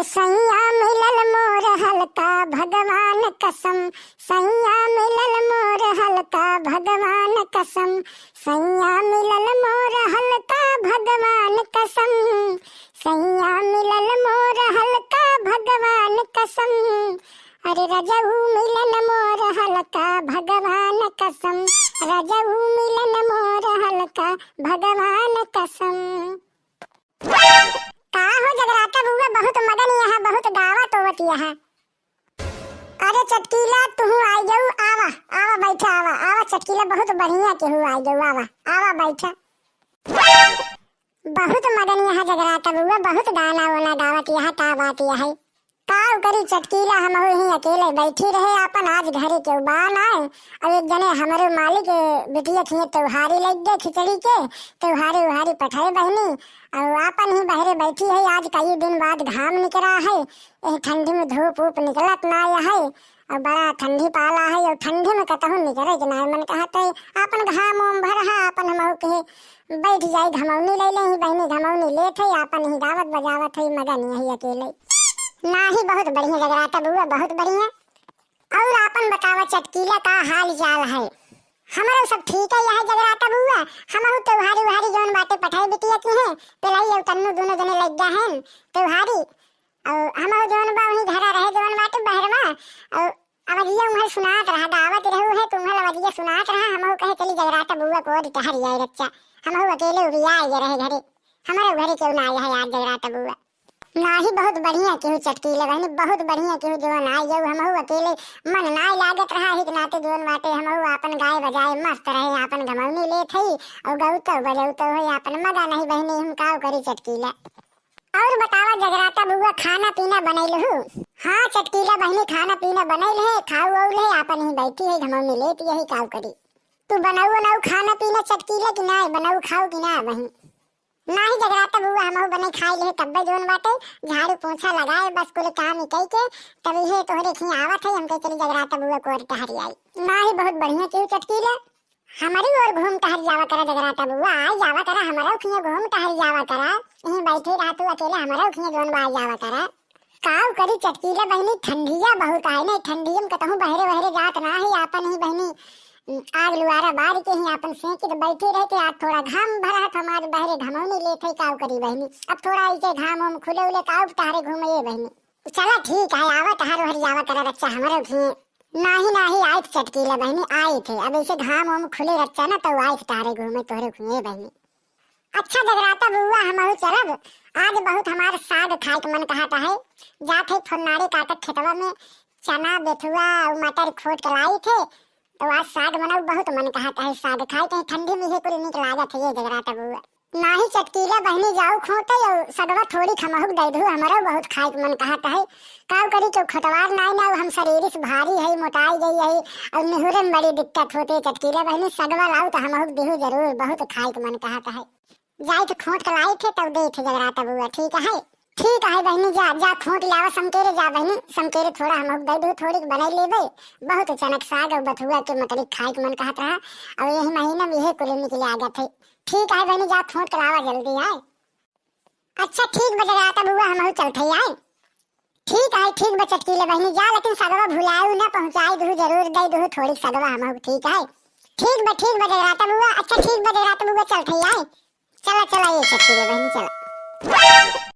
सैया मिलल मोर हल्का भगवान कसम, सैया मिलल मोर हल्का भगवान कसम, सैया मिलल मोर हल्का भगवान कसम, सैया मिलल मोर हल्का भगवान कसम। अरे रजऊ मिलन मोर हल्का भगवान कसम, रजऊ मिलन मोर हल्का भगवान कसम। का हो जगराता बुआ बहुत मगन यहाँ बहुत दावत होवत यहाँ। अरे चटकीला तू आई जाऊ, आवा आवा बैठा, आवा आवा चटकीला बहुत बढ़िया के हो आई जाऊ, आवा आवा बैठा। बहुत मगन यहाँ जगराता बुआ बहुत गाना वाना गावत यहाँ का बात यह है। काव करी चटकीला हम ही अकेले बैठी रहे अपन, आज घरे के बान आए और एक जने हमारे मालिक बिटिया थी त्योहारी लग गए खिचड़ी के त्योहारी उहारी पठाए बहनी और अपन ही बहरे बैठी है। आज कई दिन बाद घाम निकला है, ठंडी में धूप ऊप निकलत ना है और बड़ा ठंडी पाला है और ठंडी में कतहु निकले कि ना मन कहते अपन घाम ओम भर है अपन हम कहे बैठ जाए घमौनी ले ले बहनी घमौनी ले थे अपन ही दावत बजावत है मगन यही अकेले ना ही। बहुत बढ़िया जगराता बुआ बहुत बढ़िया। और अपन बतावा चटकीला का हाल चाल है? हमारा सब ठीक है यहाँ जगराता बुआ, हम त्योहारी उहारी जौन बातें पठाई बिटिया की हैं पेलाई और तन्नू दोनों जने लग गए हैं त्योहारी और हम जौन बा वहीं घरा रहे जौन बातें बहरवा और अवधिया उम्र सुनात रहा दावत रहू है तुम्हारा अवधिया सुनात रहा। हम कहे चली जगराता बुआ को और टहर जाए रच्चा हम अकेले उबिया रहे घरे हमारे घरे क्यों ना आया है आज जगराता बुआ। ना ही बहुत बढ़िया केहू चटकीले बहनी बहुत बढ़िया केहू जवन आई जाऊ हम अकेले मन ना लागत रहा ही नाते जवन बाटे हम अपन गाय बजाए मस्त रहे अपन घमौनी ले थी और गौतो बजौतो हो अपन मजा नहीं बहनी हम काव करी चटकीला। और बतावा जगराता बुआ खाना पीना बनैल हूँ? हाँ चटकीला बहनी खाना पीना बनैल है खाऊ औल है अपन ही बैठी है घमौनी लेती यही काव करी। तू बनाऊ बनाऊ खाना पीना चटकीला कि ना बनाऊ खाऊ कि ना बहन? ना ही जगराता बुआ हम बने खाई ले तब जोन बाटे झाड़ू पोछा लगाए बस कुल काम ही कई के तभी है तोहरे खी आवत है हमके चली जगराता बुआ को और टहरी आई। ना ही बहुत बढ़िया क्यों चटकीला हमारी और घूम टहर जावा करा जगराता बुआ आई जावा करा हमारा खिया घूम टहर जावा करा यहीं बैठे रहा तू अकेले हमारा खिया जोन बा जावा करा। काव करी चटकीला बहनी ठंडिया बहुत आए नहीं ठंडियम कतहु बहरे बहरे जात ना ही आपन ही बहनी आग लुआरा बार के ही अपन सेंक के बैठे रहते आज थोड़ा घाम भरा हमारे बहरे घमौनी ले थे काव करी बहनी अब थोड़ा ऐसे घाम हम खुले उले काव टहरे घूमे बहनी। चला ठीक है आवा टहर हर जावा करा रच्चा हमारे ना ही आई चटकीला बहनी आई थे अब ऐसे घाम हम खुले रच्चा ना तो आई टहरे घूमे तोहरे घूमे बहनी। अच्छा जगराता बुआ हम चलब आज बहुत हमारे साग खाए के मन कहता है जाते फुन्नारे काटक खेतवा में चना बेथुआ और मटर खोट के लाई थे तो आज साग बनाऊ बहुत मन कहता है साग खाए कहीं ठंडी में कुल निक लागत है ये जगराता बुआ। ना ही चटकीला बहनी जाऊ खोते और सगवा थोड़ी खमहुक दे दू हमारा बहुत खाए के मन कहता है काव करी तो खटवार ना ना हम शरीर से भारी है मोटाई गई है और निहुरे में बड़ी दिक्कत होती है चटकीला बहनी सगवा लाऊ तो हमहुक देहू जरूर बहुत खाए के मन कहता है जाए तो खोट के लाई थे तब दे थे जगराता बुआ ठीक है बहनी जा जा खोट लावा समकेरे जा बहनी समकेरे थोड़ा हम दे दो थोड़ी बनाई लेबे बहुत चनक साग और बथुआ के मतलब खाए के मन कहत रहा और यही महीना में यही कुल निकले आ गए थे। ठीक है बहनी जा खोट के लावा जल्दी आए। अच्छा ठीक बजे आता बुआ हम चलते आए। ठीक बचटकीले बहनी जा लेकिन सगवा भुलाऊ ना पहुंचाई दू जरूर दे दू थोड़ी सगवा हम ठीक है ठीक बजे आता बुआ। अच्छा ठीक बजे आता बुआ चलते आए चला ये चटकीले बहनी चला।